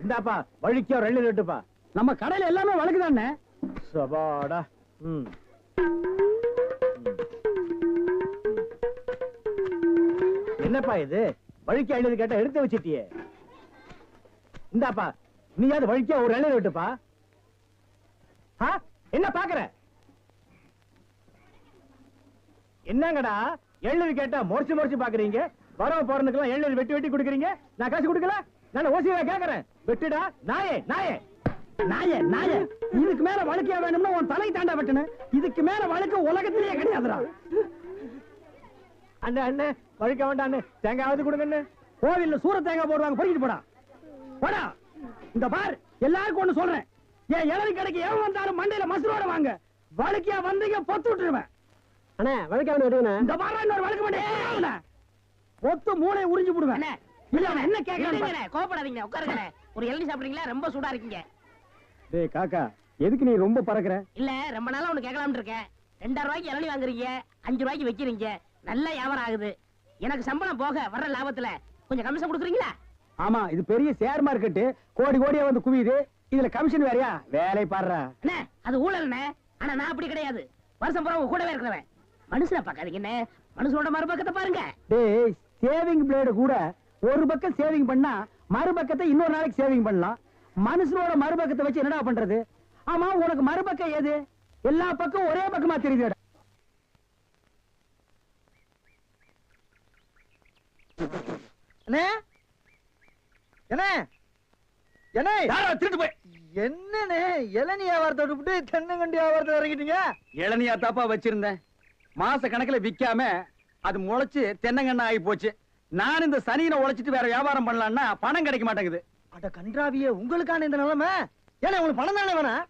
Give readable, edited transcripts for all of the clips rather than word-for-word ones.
இந்தாப்பா வழிக்கோ 2 லிட்டருப்பா. நம்ம கடையில எல்லாமே வழக்குதானே. சபாடா. என்னப்பா இது? வழிக்கு 2 கேட்டா எடுத்து வச்சிட்டியே. இந்தாப்பா நீயாவது வழிக்கோ ஒரு 2 லிட்டருப்பா. என்ன பாக்குற? என்னங்கடா 7 கேட்டா மொறச்சு பாக்குறீங்க? வரவ போறதுக்கெல்லாம் 7 வெட்டி கொடுக்குறீங்க. நான் காசு கொடுக்கல. நான் ஓசியா கேக்குறேன். வெட்டுடா நாயே நாயே நாயே நாயே. இதுக்கு மேல வழக்கியா வேணும்னா உன் தலை தாண்டா வெட்டணும். இதுக்கு மேல வழக்கு உலகத்திலேயே கிடையாதுடா. அண்ணே அண்ணே வழிக்க வேண்டாம். தேங்காவது கொடுங்கண்ணே. கோவில்ல சூர தேங்காய் போடுவாங்க, பொறிக்கிட்டு போடா போடா. இந்த பார், எல்லாருக்கும் ஒண்ணு சொல்றேன். ஏன் இளநீ கடைக்கு எவன் வந்தாலும் மண்டையில மசுரோட வாங்க. வழக்கியா வந்தீங்க பொத்து விட்டுருவேன். அண்ணே வழிக்க வேணும். இந்த பார் இன்னொரு வழக்கு மாட்டேன். பொத்து மூளை உறிஞ்சு போடுவேன். என்ன கேக்குறீங்க? கோபப்படாதீங்க, உட்காருங்க. ஒரு இளநீ சாப்பிடுறீங்களா? ரொம்ப சூடா இருக்கீங்க. டேய் காக்கா, எதுக்கு நீ ரொம்ப பறக்குற? இல்ல, ரொம்ப நாளா ஒண்ணு கேட்கலாம்னு இருக்கேன். 2000 ரூபாய்க்கு இளநீ வாங்குறீங்க, 5 ரூபாய்க்கு வைக்கிறீங்க. நல்ல வியாபாரம் ஆகுது. எனக்கு சம்பளம் போக வர்ற லாபத்துல கொஞ்சம் கமிஷன் கொடுக்குறீங்களா? ஆமா, இது பெரிய ஷேர் மார்க்கெட். கோடி கோடியா வந்து குவியுது. இதுல கமிஷன் வேறையா? வேலை பாடுற. அண்ணே, அது ஊழல்ண்ணே. ஆனா நான் அப்படி கிடையாது. வருஷம் பூரா உங்க கூடவே இருக்கிறவன். மனுஷனை பார்க்காதீங்க என்ன, மனுஷனோட மறுபக்கத்தை பாருங்க. டேய், சேவிங் பிளேடு கூட ஒரு பக்கம் சேவிங் பண்ணா மறுபக்கத்தை இன்னொரு நாளைக்கு சேவிங் பண்ணலாம். மனுஷனோட மறுபக்கத்தை வச்சு என்னடா பண்றது? ஆமா, உனக்கு மறுபக்கம் ஏது? எல்லா பக்கம் ஒரே பக்கமா தெரியுது. அண்ணே என்ன என்ன திருட்டு போய் என்னண்ணே இளநீ வியாபாரத்தை விட்டு தென்னங்கண்டி வியாபாரத்தை இறங்கிட்டீங்க? இளநியா தாப்பா வச்சிருந்தேன். மாச கணக்குல விக்காம அது முளைச்சு தென்னங்கண்ணா ஆகி போச்சு. நான் இந்த சனியில உழைச்சிட்டு வேற வியாபாரம் பண்ணலாம்னா பணம் கிடைக்க மாட்டேங்குது. அட கன்றாவியே, உங்களுக்கான இந்த நிலைமை. ஏன்னா உங்களுக்கு பணம் தானே வேணாம்?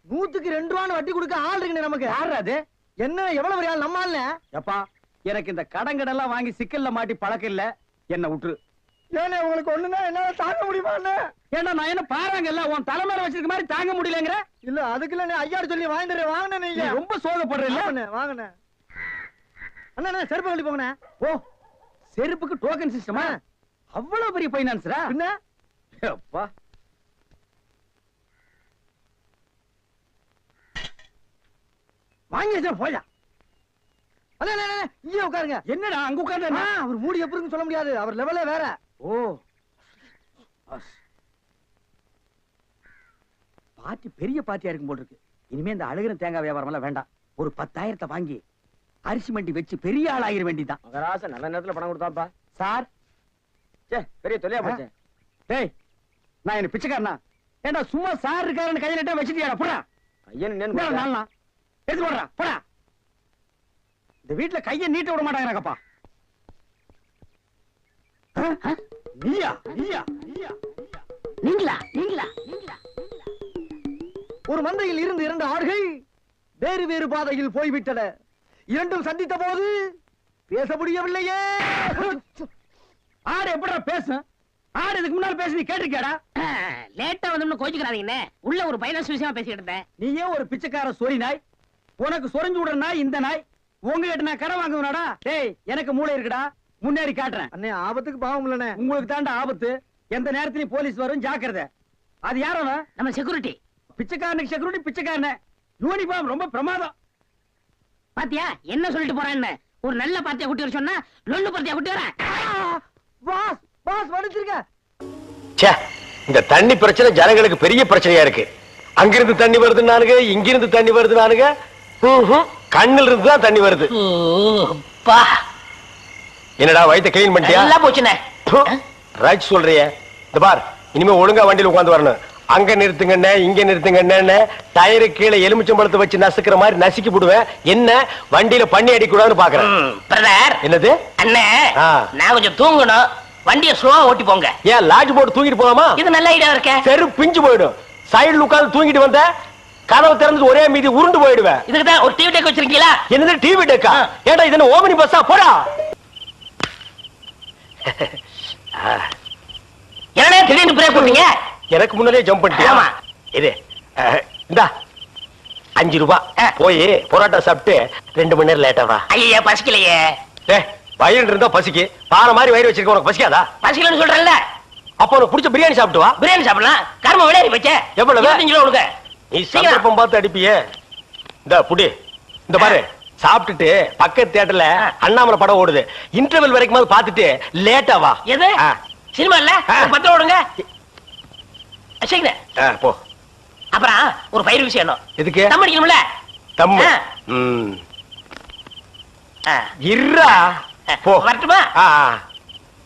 100க்கு 2 ரூபான்னு வட்டி கொடுக்க ஆள் இருக்குண்ணே நமக்கு. யாரு அது? என்ன எவ்வளவு பெரிய ஆள் நம்ம ஆள்ல? எப்பா, எனக்கு இந்த கடங்கடெல்லாம் வாங்கி சிக்கல்ல மாட்டி பழக்கம் இல்ல. என்ன விட்டுரு. ஏன்னா உங்களுக்கு ஒண்ணுன்னா என்னால தாங்க முடியுமா? ஏன்னா நான் என்ன பாருங்க இல்ல உன் தலைமையில வச்சிருக்க மாதிரி தாங்க முடியலங்கிற. இல்ல அதுக்கு இல்ல, ஐயாரு சொல்லி வாங்கிட்டு வாங்கினே. நீங்க ரொம்ப சோகப்படுறீங்க. வாங்கினே அண்ணா செருப்பு கழட்டி போங்கண்ணே. ஓ, செருப்புக்கு டோக்கன் சிஸ்டமா? அவ்வளவு பெரிய பைனான்ஸ்ரா? என்ன அப்பா, வாங்கி வச்சா போயா. இங்கே உட்காருங்க. என்னடா அங்க உட்கார்ந்து? அவர் மூடி எப்படின்னு சொல்ல முடியாது. அவர் லெவலே வேற. ஓ, பார்ட்டி பெரிய பார்ட்டியா இருக்கும் போல் இருக்கு. இனிமே இந்த அழுகிற தேங்காய் வியாபாரம் எல்லாம் வேண்டாம். ஒரு 10,000 வாங்கி அரிசி மண்டி வச்சு பெரிய ஆள் ஆகிற வேண்டிதான். மகராச நல்ல நேரத்துல பணம் கொடுத்தாப்பா. சார், பெரிய தொலையா போச்சு. டேய், நான் என்ன பிச்சைக்காரனா? ஏண்டா சும்மா சார் இருக்காருன்னு கையில நட்டா வச்சிட்டியாடா? போடா ஐயன் நாளா எடுத்து போடுறா. போடா. இந்த வீட்டுல கையை நீட்ட விட மாட்டாங்கப்பா. நீயா நீயா நீயா நீங்களா நீங்களா நீங்களா? ஒரு மந்தையில் இருந்து 2 ஆடுகள் வேறு வேறு பாதையில் போய்விட்டன. இரண்டும் சந்தித்த போது பேச முடியவில்லையே. ஆடு எப்படா பேசும்? ஆடு இதுக்கு முன்னால பேசி நீ கேட்டிருக்கியாடா? லேட்டா வந்து கோச்சுக்கிறாதீங்கண்ணே. உள்ள ஒரு பைனான்ஸ் விஷயமா பேசிக்கிட்டு இருந்தேன். நீயே ஒரு பிச்சைக்கார சொறி நாய். உனக்கு சொரிஞ்சு விடுற நாய் இந்த நாய். உங்ககிட்ட நான் கடன் வாங்குவனாடா? டேய், எனக்கு மூளை இருக்குடா, முன்னேறி காட்டுறேன். அண்ணே ஆபத்துக்கு பாவம் இல்லனே. உங்களுக்கு தாண்டா ஆபத்து. எந்த நேரத்திலயும் போலீஸ் வரும், ஜாக்கிரதை. அது யாரவ? நம்ம செக்யூரிட்டி. பிச்சைக்காரனுக்கு செக்யூரிட்டி பிச்சைக்காரன. யூனிஃபார்ம் ரொம்ப பிரமாதம். பாத்தியா என்ன சொல்லிட்டு போறான்னு? ஒரு நல்ல பார்ட்டியா குட்டி வர சொன்னா லொல்லு பார்ட்டியா குட்டி வர. பாஸ் பாஸ் வந்துருங்க. ச்சே, இந்த தண்ணி பிரச்சனை ஜனங்களுக்கு பெரிய பிரச்சனையா இருக்கு. அங்கிருந்து தண்ணி வருதுன்னானுங்க, இங்கிருந்து தண்ணி வருதுன்னானுங்க. கண்ணில் இருந்து தான் தண்ணி வருது. என்னடா வயித்தை கிளீன் பண்ணிட்டியா? எல்லாம் போச்சுனே. ரைட் சொல்றிய. இந்த பார், இனிமே ஒழுங்கா வண்டியில உட்கார்ந்து வரணும். அங்க நிறுத்துங்கண்ணே, இங்க நிறுத்துங்கண்ணே. டயரு கீழே எலுமிச்சம்பழத்தை வச்சு நசுக்கிற மாதிரி நசுக்கி போடுவேன். என்ன வண்டியில பண்ணி அடிக்கூடாதுன்னு பாக்குறேன். பிரதர், என்னது அண்ணே? நான் கொஞ்சம் தூங்கணும். வண்டியை ஸ்லோவா ஓட்டி போங்க. ஏன் லாட்ஜ் போட்டு தூங்கிட்டு போலாமா? இது நல்ல ஐடியா இருக்கே. தெரு பிஞ்சு போயிடும். சைடுல உட்கார்ந்து தூங்கிட்டு வந்த கதவு திறந்து ஒரே மீதி உருண்டு போயிடுவேன். இதுக்கு தான் ஒரு டிவி டெக் வச்சிருக்கீங்களா? என்னது டிவி டெக்கா? ஏடா இது என்ன ஓமினி பஸ்ஸா? போடா. என்னடா திடீர்னு பிரேக் போட்டீங்க? எனக்கு முன்னாடியே ஜம்ப் பண்ணிட்டியா? ஆமா. இது இந்தா 5 ரூபாய். போய் பரோட்டா சாப்பிட்டு 2 மணி நேரம் லேட்டா வா. ஐயா பசிக்கலையே. வயிறு இருந்தா பசிக்கு. பாறை மாதிரி வயிறு வச்சிருக்க, உனக்கு பசிக்காதா? பசிக்கலன்னு சொல்றேன்ல. அப்ப உனக்கு பிடிச்ச பிரியாணி சாப்பிட்டு வா. பிரியாணி சாப்பிடலாம். கர்ம விளையாடி வச்ச. எவ்வளவு? 25 கிலோ கொடுங்க. நீ சந்தர்ப்பம் பார்த்து அடிப்பியே. இந்த புடி, இந்த பாரு, சாப்பிட்டுட்டு பக்கத்து தியேட்டர்ல அண்ணாமலை படம் ஓடுது. இன்டர்வல் வரைக்கும் பாத்துட்டு லேட்டா வா. எது சினிமா இல்ல? 10 ரூபா கொடுங்க. சீக்கிரம் போ. அப்புறம் ஒரு பயிர் விஷயம் என்ன? எதுக்கு? தம் அடிக்கணும்ல. தம்மு. இருடா. போ. வரட்டுமா?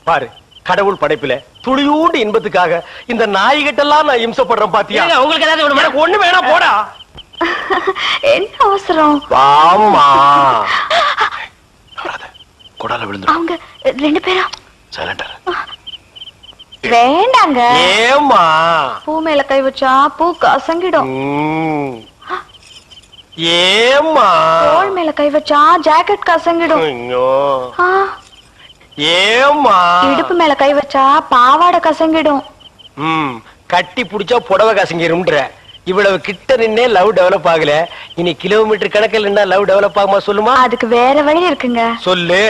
பாரு, கடவுள் படைப்புல துளியூண்டு இன்பத்துக்காக இந்த நாய்கிட்டெல்லாம் நான் இம்சப்படுறேன் பாத்தியா? உங்களுக்கு ஏதாவது வேணுமா? ஒண்ணு வேணா போடா. என்ன அவசரம்? வாமா. கொடால விழுந்து. அவங்க 2 பேரும் சைலண்டர். வேண்டாங்க. ஏமா? பூ மேல கை வச்சா பூ கசங்கிடும். ஏமா? தோள் மேல கை வச்சா ஜாக்கெட் கசங்கிடும். ஏமா? இடுப்பு மேல கை வச்சா பாவாடை கசங்கிடும். கட்டி புடிச்சா புடவை கசங்கிரும்ன்ற. இவ்வளவு கிட்ட நின்னே லவ் டெவலப் ஆகல, இனி கிலோமீட்டர் கணக்கில் நின்னா லவ் டெவலப் ஆகுமா சொல்லுமா? அதுக்கு வேற வழி இருக்குங்க. சொல்லு.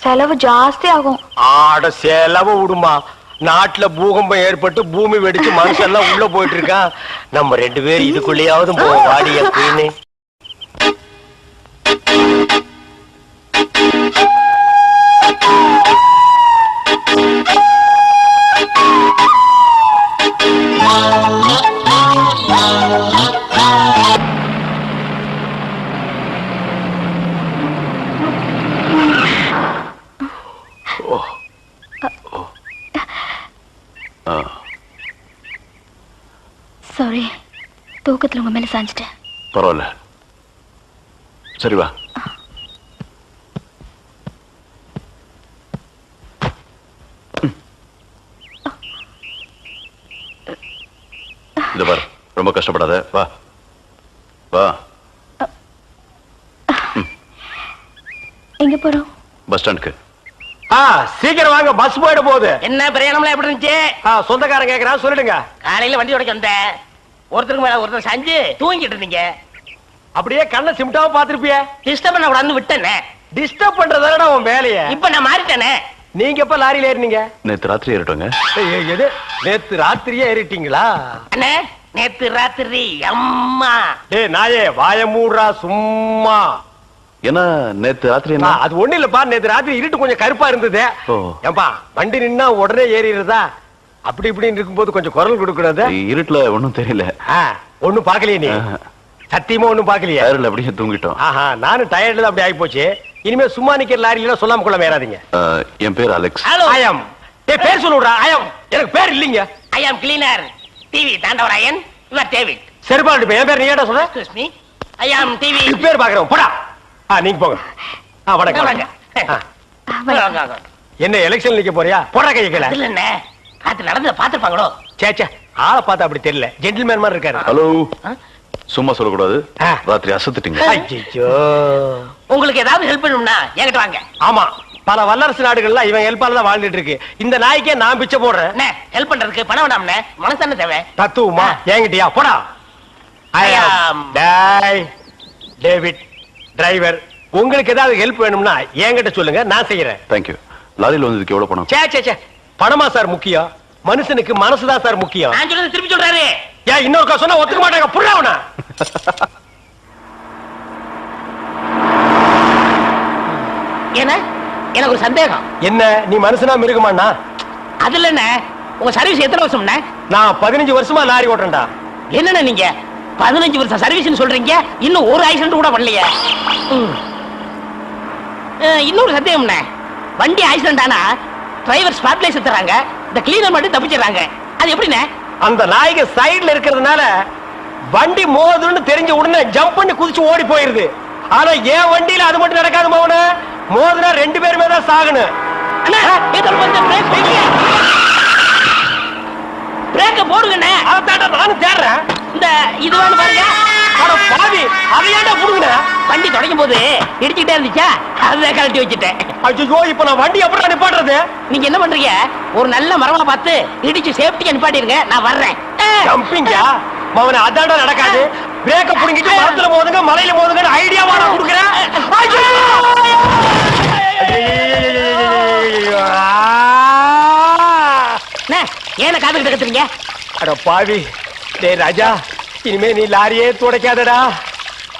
செலவு ஜாஸ்தி ஆகும். ஆட செலவு விடுமா. நாட்டுல பூகம்பம் ஏற்பட்டு பூமி வெடிச்சு மனுஷெல்லாம் உள்ள போயிட்டு இருக்கான். நம்ம 2 பேரும் இதுக்குள்ளேயாவது போவோம் வாடி அப்படின்னு. சாரி, தூக்கத்துல உங்க மேல சாஞ்சிட்டேன். பரவாயில்ல, சரி வா. இது பாரு, ரொம்ப கஷ்டப்படாத, வா வா. எங்க போறோம்? பஸ் ஸ்டாண்டுக்கு. சீக்கிரம் வாங்க, பஸ் போயிட போகுது. என்ன பிரயாணம்லாம் எப்படி இருந்துச்சு? சொந்தக்காரன் கேக்குறா, சொல்லிடுங்க. காலையில வண்டி உடைக்க வந்தேன். ஒருத்தருக்கு மேல ஒருத்தர் சாஞ்சு தூங்கிட்டு இருந்தீங்க. அப்படியே கண்ணை சிமிட்டாம பாத்துருப்பிய. டிஸ்டர்ப் பண்ண கூடாதுன்னு விட்டேனே. டிஸ்டர்ப் பண்றதானடா உன் வேலைய. இப்ப நான் மாறிட்டேனே. நீங்க எப்ப லாரியில ஏறினீங்க? நேத்து ராத்திரி ஏறிட்டோங்க. எது, நேத்து ராத்திரியே ஏறிட்டீங்களா? அண்ணே, நேத்து ராத்திரி அம்மா. டேய் நாயே, வாய மூடுறா சும்மா. ஏன்னா நேத்து ராத்திரி என்ன? அது ஒண்ணு இல்லப்பா, நேத்து ராத்திரி இருட்டு கொஞ்சம் கருப்பா இருந்தது. ஏன்பா வண்டி நின்னா உடனே ஏறிடுறதா? அப்படி இப்படின்னு இருக்கும்போது கொஞ்சம் குரல் கொடுக்கறது. இருட்டுல ஒண்ணும் தெரியல. ஒண்ணும் பாக்கலையே நீ? சத்தியமா ஒண்ணும் பாக்கலையே? டயர்ல அப்படியே தூங்கிட்டோம். நானும் டயர்ட்ல அப்படி ஆகி போச்சு. இனிமே சும்மா நிக்கிற லாரியில சொல்லாம கொள்ள மேறாதீங்க. என் பேர் அலெக்ஸ். ஹலோ. ஐயம். டேய் பேர் சொல்லுடா. ஐயம். எனக்கு பேர் இல்லீங்க. I am cleaner. TV Thandavarayan. You are David. செருபால் என் பேர் நீ ஏடா சொல்ற? Excuse me. I am TV. பேர் பாக்குறோம். போடா. நீங்க போங்க. வணக்கம். வணக்கம். என்ன எலெக்ஷன் நிக்க போறியா? போடா கைய கீழ. இல்ல என்ன, காத்து நடந்து பாத்துப்பாங்களோ? சேச்சே, ஆளை பார்த்தா அப்படி தெரியல. ஜென்டில்மேன் மாதிரி இருக்காரு. ஹலோ. சும்மா சொல்லக்கூடாது, ராத்திரி அசத்துட்டீங்க. ஐயோ. உங்களுக்கு ஏதாவது ஹெல்ப் பண்ணணும்னா என்கிட்ட வாங்க. ஆமா, பல வல்லரசு நாடுகள்ல இவன் ஹெல்ப்பால தான் வாழ்ந்துட்டு இருக்கு. இந்த நாய்க்கே நான் பிச்சை போடுறேன். ஹெல்ப் பண்றதுக்கு பணம் வேண்டாம்னே, மனசு தேவை. தத்துவமா என்கிட்டயா? போடா. டேவிட் டிரைவர், உங்களுக்கு ஏதாவது ஹெல்ப் வேணும்னா என்கிட்ட சொல்லுங்க, நான் செய்யறேன். தேங்க்யூ. லாரியில வந்ததுக்கு எவ்வளவு பணம்? சே பணமா சார் முக்கியம்? மனுஷனுக்கு மனசுதான் சார் முக்கியம். நான் சொல்றது திருப்பி சொல்றாரு. ஏன் இன்னொரு சொன்னா ஒத்துக்க மாட்டாங்க. புறாவனா? ஏன்னா எனக்கு ஒரு சந்தேகம். என்ன, நீ மனுஷனா மிருகமாண்ணா? அதுல என்ன, உங்க சர்வீஸ் எத்தனை வருஷம்னா? நான் 15 வருஷமா லாரி ஓட்டுறேன்டா. என்னன்னா நீங்க 15 வருஷம் சர்வீஸ்னு சொல்றீங்க, இன்னும் ஒரு ஆக்சிடென்ட் கூட பண்ணலையே. இன்னொரு சந்தேகம்ண்ணே, வண்டி ஆக்சிடென்ட் ஆனா டிரைவர் ஸ்பாட்ல செத்துறாங்க, இந்த கிளீனர் மட்டும் தப்பிச்சிடறாங்க. அது எப்படிண்ணே? அந்த நாய்க்கு சைடுல இருக்கிறதுனால வண்டி மோதுன்னு தெரிஞ்ச உடனே ஜம்ப் பண்ணி குதிச்சு ஓடி போயிருது. ஆனா என் வண்டியில அது மட்டும் நடக்காது மோன. மோதுனா 2 பேருமே தான் சாகணும். பிரேக்க போடுங்கண்ணே. அதான் நானும் தேடுறேன். இந்த இது வேணும் பாருங்க. பாவி, அதையாண்டா புடுங்க. வண்டி தொடங்கும் போது இடிச்சுக்கிட்டே இருந்துச்சா, அதுதான் கழட்டி வச்சுட்டேன். ஐயோ, இப்ப நான் வண்டி எப்படி நிப்பாட்டுறது? நீங்க என்ன பண்றீங்க, ஒரு நல்ல மரமா பார்த்து இடிச்சு சேஃப்டியா நிப்பாட்டிருங்க, நான் வர்றேன். ஜம்பிங்கா மவன, அதாண்டா நடக்காது. பிரேக்க புடுங்கிட்டு மரத்துல மோதுங்க, மலையில மோதுங்க ஐடியாவா நான் கொடுக்குறேன். ஏன காது கிட்ட கத்துறீங்க? அட பாவி, டேய் ராஜா, இனிமே நீ லாரியே துடைக்காதடா.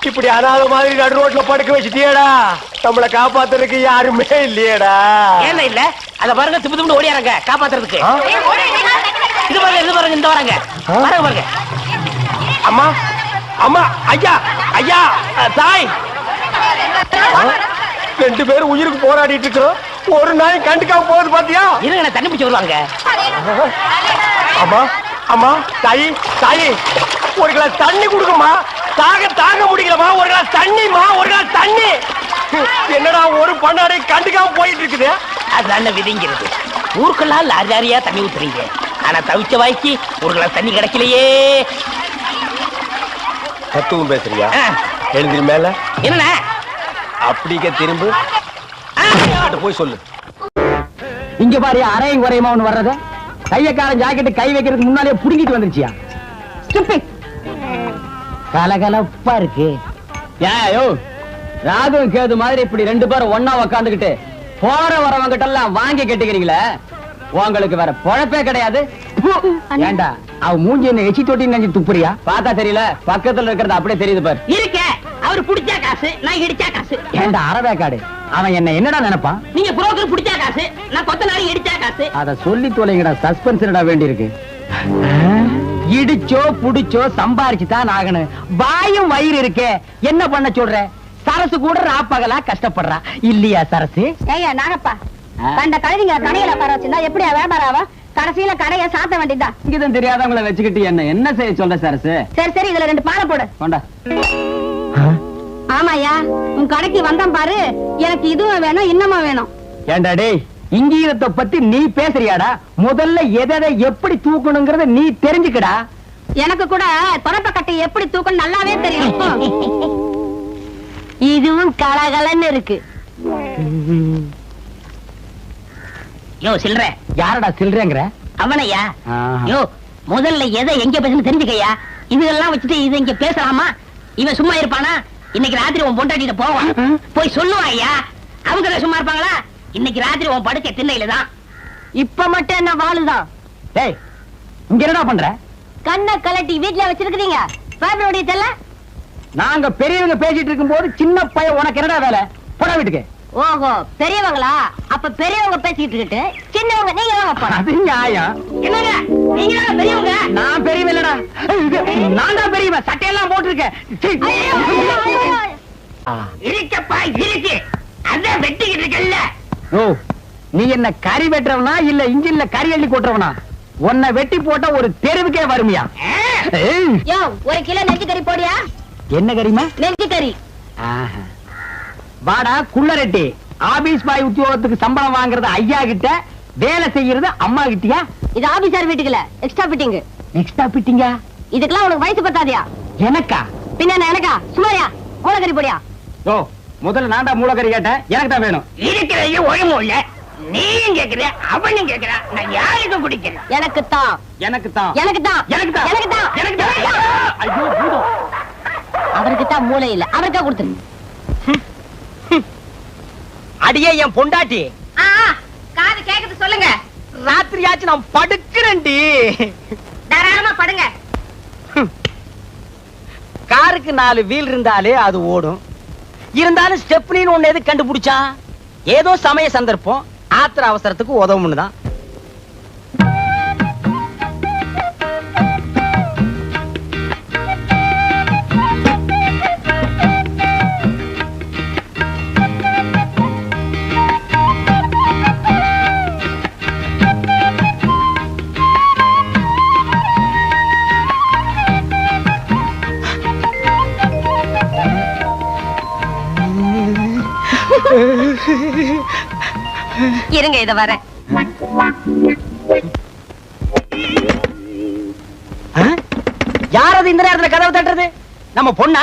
இப்படி அனாத மாதிரி நடு ரோட்ல படுக்க வச்சுட்டியேடா. நம்மள காப்பாத்துறதுக்கு யாருமே இல்லையேடா. ஏன் இல்ல? அத பாருங்க, திப்பு திப்பு ஓடியாரங்க காப்பாத்துறதுக்கு. இது பாருங்க, இது பாருங்க, இந்த வராங்க பாருங்க பாருங்க. அம்மா அம்மா, ஐயா ஐயா, தாய், ரெண்டு பேரும் உயிருக்கு போராடிட்டு இருக்கிறோம். ஒரு நாய் கண்டுக்காம போகுது பாத்தியா? இருங்க, தண்ணி பிடிச்சு வருவாங்க. அம்மா அம்மா, தாயி தாயி, ஒரு கிளாஸ் தண்ணி கொடுக்குமா. தாங்க முடியலமா. ஒரு கிளாஸ் தண்ணிமா, ஒரு கிளாஸ் தண்ணி. என்னடா ஒரு பண்ணாடை கண்டுக்காம போயிட்டு இருக்குது. அதுதான விதிங்கிறது. ஊருக்கெல்லாம் லாரி லாரியா தண்ணி ஊத்துறீங்க, ஆனா தவிச்ச வாய்க்கு ஒரு கிளாஸ் தண்ணி கிடைக்கலையே. தத்துவம் பேசுறியா? எழுந்திரி மேல. என்ன அப்படிக்க திரும்ப போய் சொல்லு. இங்க பாரு, அரையும் குறையுமா ஒண்ணு வர்றத. கையக்காரன் ஜாக்கெட்டு கை வைக்கிறதுக்கு முன்னாலே புடுங்கிட்டு வந்துருச்சியா? கலகலப்பா இருக்கு. ஏயோ, ராகு கேது மாதிரி இப்படி ரெண்டு பேரும் ஒன்னா உக்காந்துக்கிட்டு போற வரவங்கிட்ட எல்லாம் வாங்கி கட்டிக்கிறீங்களே, உங்களுக்கு வேற பொழப்பே கிடையாது. ஏண்டா அவ மூஞ்சி என்ன எச்சி தொட்டி நினைச்சு துப்புறியா? பார்த்தா தெரியல, பக்கத்துல இருக்கிறது அப்படியே தெரியுது பாரு. இருக்க அவரு புடிச்சா காசு, நான் இடிச்சா காசு. ஏண்டா அரவேக்காடு, அவன் என்ன என்னடா நினைப்பான்? நீங்க புரோக்கர் புடிச்சா காசு, நான் கொத்த நாளை இடிச்சா காசு. அத சொல்லி தொலைங்கடா, சஸ்பென்ஸ்டா வேண்டி இருக்கு. இடிச்சோ புடிச்சோ சம்பாரிச்சு தான் ஆகணும். வாயும் வயிறு இருக்கே, என்ன பண்ண சொல்ற? சரசு கூட ராப்பகலா கஷ்டப்படுறா இல்லையா சரசு? ஏய்யா நாகப்பா, கண்ட கழுதிங்க கடையில உட்கார வச்சிருந்தா எப்படியா வியாபாரம் ஆவா? கடைசியில கடையை சாத்த வேண்டியதுதான். இங்கதான் தெரியாதவங்களை வச்சுக்கிட்டு என்ன செய்ய சொல்ற சரசு? சரி இதுல 2 பானை போடு. கொண்டா. ஆமாயா, உன் கடைக்கு வந்தேன் பாரு, எனக்கு இதுவும் வேணும் இன்னமும் வேணும். ஏண்டா டேய், இங்கீதத்தை பத்தி நீ பேசுறியாடா? முதல்ல எதை எப்படி தூக்கணுங்கிறத நீ தெரிஞ்சுக்கடா. எனக்கு கூட தொடப்ப கட்டை எப்படி தூக்கணும் நல்லாவே தெரியும். இதுவும் கலகலன்னு இருக்கு. யோ சில்ற, யாரடா சில்றேங்கிற? அவனையா? யோ முதல்ல எதை எங்க பேசணும் தெரிஞ்சுக்கையா. இதெல்லாம் வச்சுட்டு இது இங்க பேசலாமா? இவன் சும்மா இருப்பானா? இன்னைக்கு ராத்திரி உன் பொண்டாட்டிட்ட போவான், போய் சொல்லுவான் ஐயா. அவங்க சும்மா இருப்பாங்களா? இன்னைக்கு ராத்திரி உன் படுக்கை திண்ணையில தான். இப்ப மட்டும் என்ன வாழுதான்? டேய், இங்க என்னடா பண்ற? கண்ணை கலட்டி வீட்டுல வச்சிருக்கீங்க. ஃபேமிலியோட தெல்ல. நாங்க பெரியவங்க பேசிட்டு இருக்கும்போது சின்ன பையன் உனக்கு என்னடா வேலை? போடா வீட்டுக்கு. ஓஹோ, பெரியவங்களா? அப்ப பெரியவங்க பேசிட்டு இருக்கிட்டு சின்னவங்க நீங்க தான் போறோம். அது நியாயம். என்னங்க நீங்க தான் பெரியவங்க? நான் பெரியவன் இல்லடா, நான் தான் பெரியவன். சட்டையெல்லாம் போட்டிருக்கேன். இருக்கப்பா இருக்கு, அதான் வெட்டிக்கிட்டு இருக்கல்ல. ஓ, நீ என்ன கறி வெட்டுறவனா இல்ல இன்ஜின்ல கறி அள்ளி கொட்டுறவனா? உன்னை வெட்டி போட்டா ஒரு தெருவுக்கே வருமியா? யோ, 1 கிலோ நெஞ்சு கறி போடியா? என்ன கறிமா? நெஞ்சு கறி. வாடா குள்ளரெட்டி, ஆபீஸ் பாய் உத்தியோகத்துக்கு சம்பளம் வாங்குறது ஐயா கிட்ட, வேலை செய்யறது அம்மா கிட்டியா? இது ஆபீசர் வீட்டுக்குல எக்ஸ்ட்ரா ஃபிட்டிங். எக்ஸ்ட்ரா ஃபிட்டிங்கா? இதுக்கெல்லாம் உனக்கு வயசு பத்தாதியா? எனக்கா? பின்ன எனக்கா? சும்மாயா மூலக்கறி போடியா? ஓ, முதல்ல நான் தான் மூலக்கறி கேட்டேன், எனக்கு தான் வேணும். இருக்கிறது ஒழுங்கும் இல்ல. நீயும் கேக்குற, அவனும் கேக்குற, நான் யாருக்கும் குடிக்கிறேன். எனக்கு தான், எனக்கு தான், எனக்கு தான், எனக்கு தான், எனக்கு தான், எனக்கு தான். ஐயோ பூதம். அவருக்கு தான் மூளை இல்ல, அவருக்கா கொடுத்துரு. அடியே என் பொண்டாட்டி, காது கேக்குது சொல்லுங்க. ராத்திரியாச்சு நான் படுக்கிறேன்டி. தாராளமா படுங்க. காருக்கு 4 வீல் இருந்தாலே அது ஓடும். இருந்தாலும் ஸ்டெப்னின்னு ஒண்ணு எது கண்டுபிடிச்சா? ஏதோ சமய சந்தர்ப்பம், ஆத்திர அவசரத்துக்கு உதவும்னு தான். இருங்க, இத வரேன். யார் அது இந்த நேரத்துல கதவு தட்டுறது? நம்ம பொண்ணா?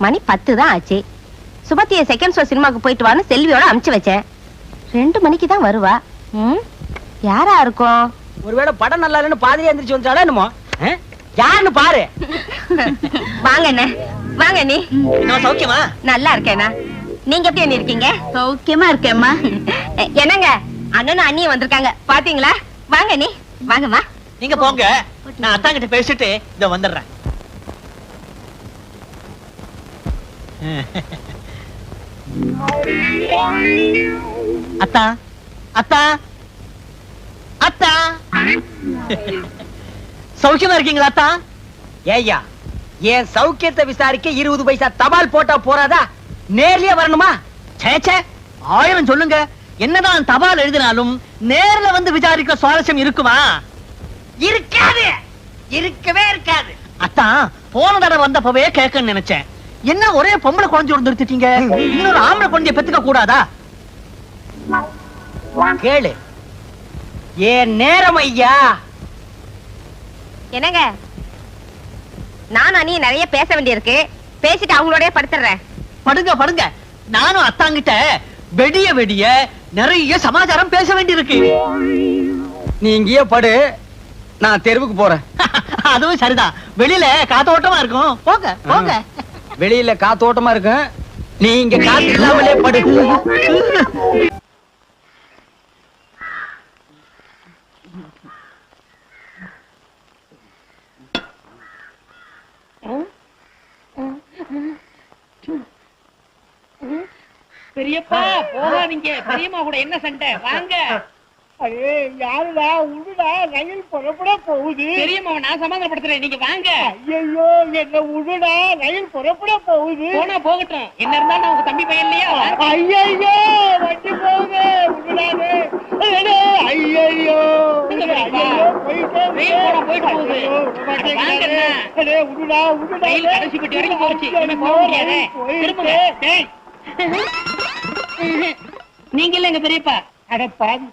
மணி 10 தான் ஆச்சு. சுபத்திய செகண்ட் ஷோ சினிமாக்கு போயிட்டு வான்னு செல்வியோட அனுப்பிச்சு வச்சேன். 2 மணிக்கு தான் வருவா. யாரா இருக்கும்? ஒருவேளை படம் நல்லா இல்லைன்னு பாதிரியா எந்திரிச்சு வந்துட்டாளா என்னமோ? யாருன்னு பாரு. வாங்க அண்ணே, வாங்க நீ. நான் சௌக்கியமா? நல்லா இருக்கேனா? நீங்க எப்படி அண்ணி இருக்கீங்க? சௌக்கியமா இருக்கேம்மா. என்னங்க, அண்ணனும் அண்ணியும் வந்திருக்காங்க பாத்தீங்களா? வாங்க நீ, வாங்கம்மா. நீங்க போங்க, நான் அத்தா கிட்ட பேசிட்டு இத வந்துடுறேன். அத்தா அத்தா அத்தா, சௌக்கியமா இருக்கீங்களா அத்தா? ஏய்யா, என் சௌக்கியத்தை விசாரிக்க 20 பைசா தபால் போட்டா போறாதா? நேர்லயே வரணுமா? சேச்சே, 1000 சொல்லுங்க. என்னதான் தபால் எழுதினாலும் நேர்ல வந்து விசாரிக்க சுவாரஸ்யம் இருக்குமா? இருக்காது, இருக்கவே இருக்காது. அத்தா, போன தடவை வந்தப்பவே கேட்கன்னு நினைச்சேன். என்ன ஒரே பொம்பளை குழந்தை நிறுத்திட்டீங்க? இன்னொரு ஆம்பளை குழந்தைய பெத்துக்க கூடாதா? கேளு, ஏன் நேரம் ஐயா. என்னங்க, நானும் நீ நிறைய பேச வேண்டியிருக்கு. பேசிட்டு அவங்களோடய படுத்துறேன். படுங்க படுங்க, நானும் அத்தாங்கிட்ட வெடிய வெடிய நிறைய சமாச்சாரம் பேச வேண்டியிருக்கு. நீ இங்கேயே படு, நான் தெருவுக்கு போறேன். அதுவும் சரிதான், வெளியில காத்தோட்டமா இருக்கும். போங்க போங்க. வெளியில காத்தோட்டமா இருக்கு, நீ இங்க காத்து இல்லாமலே படு. பெரியப்பா போகாதீங்க, பெரியம்மா கூட என்ன சண்டை? வாங்க. அரே யாருடா, உடுடா, ரயில் புறப்பட போகுது. பெரியம்மாவை நான் சமாதானப்படுத்துறேன், நீங்க வாங்க. ஐயோ, என்ன உடுடா, ரயில் புறப்பட போகுது. போனா போகட்டும், என்ன இருந்தாலும் உங்க தம்பி பையன் இல்லையா? ஐயோ, வண்டி போகுது, உடுடாது. ஐயோ, போயிட்டு போகுது. உடுடா, உடுடா. ரயில் கடைசி பெட்டி வரைக்கும் போச்சு, இனிமே போக முடியாது. திரும்புங்க. டேய். நீங்க இல்ல எங்க பெரியப்பா? அடப்பாவி,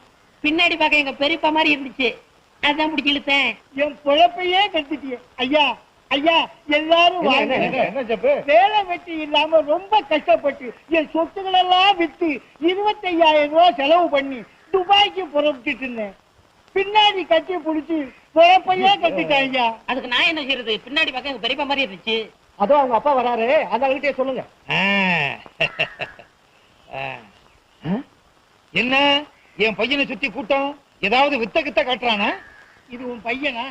பின்னாடி பார்க்க எங்க பெரியப்பா மாதிரி இருந்துச்சு, அதான் பிடிச்சி இழுத்தேன். என் பொழப்பையே கெடுத்துட்டியே. ஐயா ஐயா, எல்லாரும் வாங்க. வேலை வெட்டி இல்லாம ரொம்ப கஷ்டப்பட்டு என் சொத்துக்கள் எல்லாம் வித்து 25,000 ரூபாய் செலவு பண்ணி துபாய்க்கு புறப்பட்டு இருந்தேன். பின்னாடி கட்டி புடிச்சு பொழப்பையே கட்டிட்டாங்க. அதுக்கு நான் என்ன செய்யறது? பின்னாடி பார்க்க எங்க பெரியப்பா மாதிரி இருந்துச்சு. அதோ அவங்க அப்பா வராரு, அந்த கிட்டே சொல்லுங்க. என்ன என் பையனை சுத்தி கூட்டம் ஏதாவது வித்த கித்த காட்டுறானா? இது உன் பையனா?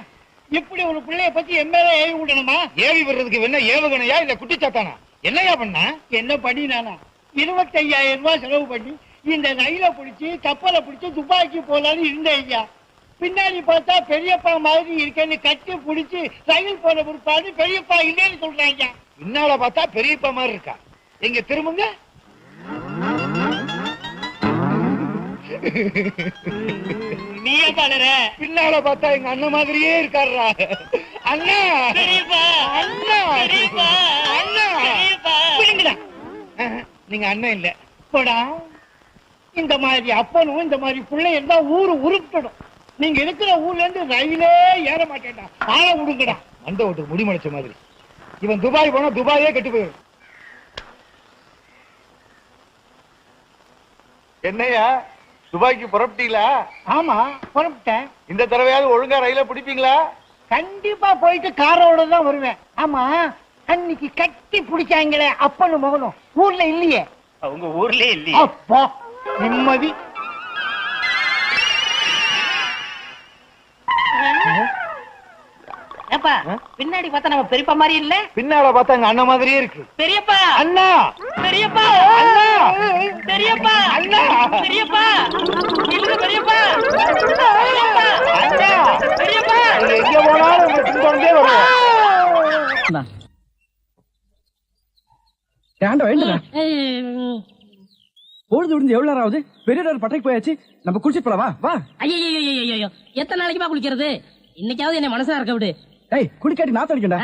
இப்படி ஒரு பிள்ளைய பத்தி எம்எல்ஏ ஏவி விடணுமா? ஏவி வர்றதுக்கு என்ன ஏவுகணையா இல்ல குட்டிச்சாத்தானா? என்னையா பண்ணா? என்ன பண்ணி நானா 25,000 ரூபாய் செலவு பண்ணி இந்த ரயில பிடிச்சி கப்பலை பிடிச்சி துபாய்க்கு போலான்னு இருந்தேன் ஐயா. பின்னாடி பார்த்தா பெரியப்பா மாதிரி இருக்கேன்னு கட்டி பிடிச்சி ரயில் போன பிற்பாடு பெரியப்பா இல்லைன்னு சொல்றாங்க. பின்னால பார்த்தா பெரியப்பா மாதிரி இருக்கா. எங்க திரும்புங்க. நீயே பாடுற. பின்னால பார்த்தா எங்க அண்ணன் மாதிரியே இருக்காருடா. அண்ணா, பெரியப்பா, அண்ணா, பெரியப்பா, அண்ணா. பெரியப்பா. பிடிங்கடா. நீங்க அண்ணன் இல்ல. போடா. இந்த மாதிரி அப்பனும் இந்த மாதிரி பிள்ளை இருந்தா ஊரு உருப்பிடும். நீங்க இருக்கிற ஊர்ல இருந்து ரயிலே ஏற மாட்டேன்டா. ஆள விடுங்கடா. மண்ட ஓட்டு முடிமலைச்ச மாதிரி. இவன் துபாய் போனா துபாயே கெட்டு போயிடும். என்னையா துபாய்க்கு புறப்பட்டீங்களா? ஆமா, புறப்பட்டேன். இந்த தடவையாவது ஒழுங்கா ரயில பிடிப்பீங்களா? கண்டிப்பா போயிட்டு காரோட தான் வருவேன். ஆமா, அன்னைக்கு கட்டி பிடிச்சாங்களே அப்பனும் மகனும் ஊர்ல இல்லையே. அவங்க ஊர்லயே இல்லையே. அப்பா நிம்மதி. ஏப்பா, பின்னாடி பார்த்தா நம்ம பெரியப்பா மாதிரி இல்ல? பின்னால பார்த்தா எங்க அண்ணன் மாதிரியே இருக்கு. பெரியப்பா, அண்ணா, பெரியப்பா, அண்ணா, பெரியப்பா, அண்ணா, பெரியப்பா, இல்ல பெரியப்பா, பெரியப்பா, அண்ணா, பெரியப்பா. நீங்க எங்க போனாலும் உங்க பின்தொடர்ந்தே வருவோம். ஏண்டா வேண்டுங்க, பொழுது விடுந்து எவ்வளவு நேரம் ஆகுது? பெரிய பட்டைக்கு போயாச்சு, நம்ம குளிச்சு போலாம். வா வா. ஐயோ, எத்தனை நாளைக்குமா குளிக்கிறது? இன்னைக்காவது என்ன மனசா இருக்க விடு. ஏய், குடிக்காட்டி நான் தடிக்கண்டா.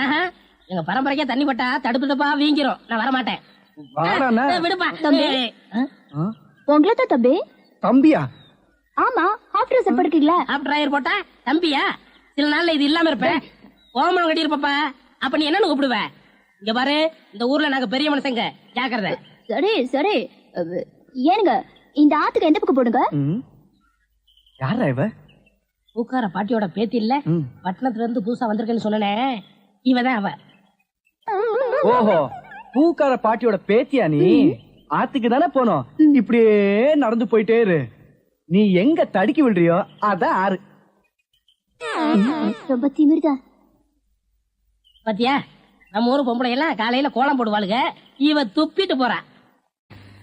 எங்க பரம்பரைக்கா தண்ணி பட்டா தடுப்பு தப்பா வீங்கிரும். நான் வர மாட்டேன். வாடாண்ணா. விடுப்பா. உங்களை தான் தம்பி. தம்பியா? ஆமா, ஹாஃப் ட்ரெஸ் படுக்கீங்களா? ஆப் டிரைவர் போட்டா தம்பியா? சில நாள்ல இது இல்லாம இருப்பேன். ஓமனம் கட்டி இருப்பப்பா. அப்ப நீ என்னன்னு கூப்பிடுவ? இங்க பாரு, இந்த ஊர்ல நாங்க பெரிய மனுஷங்க, ஜாக்கிரதை. சரி சரி. ஏனுங்க, இந்த ஆத்துக்கு எந்த பக்கம் போடுங்க? யாரா இவ? பூக்கார பாட்டியோட பேத்தி இல்ல, பட்டணத்துல இருந்து புதுசா வந்திருக்கேன்னு சொன்னேன், இவதான் அவ. ஓஹோ, பூக்கார பாட்டியோட பேத்தியா நீ? ஆத்துக்கு தானே போனோம். இப்படியே நடந்து போயிட்டே இரு. நீ எங்க தடுக்கி விடுறியோ அதான் ஆறு. ரொம்ப திமிர்தா. பாத்தியா நம்ம ஊரு பொம்பளை எல்லாம் காலையில கோலம் போடுவாளுங்க, இவ துப்பிட்டு போறா.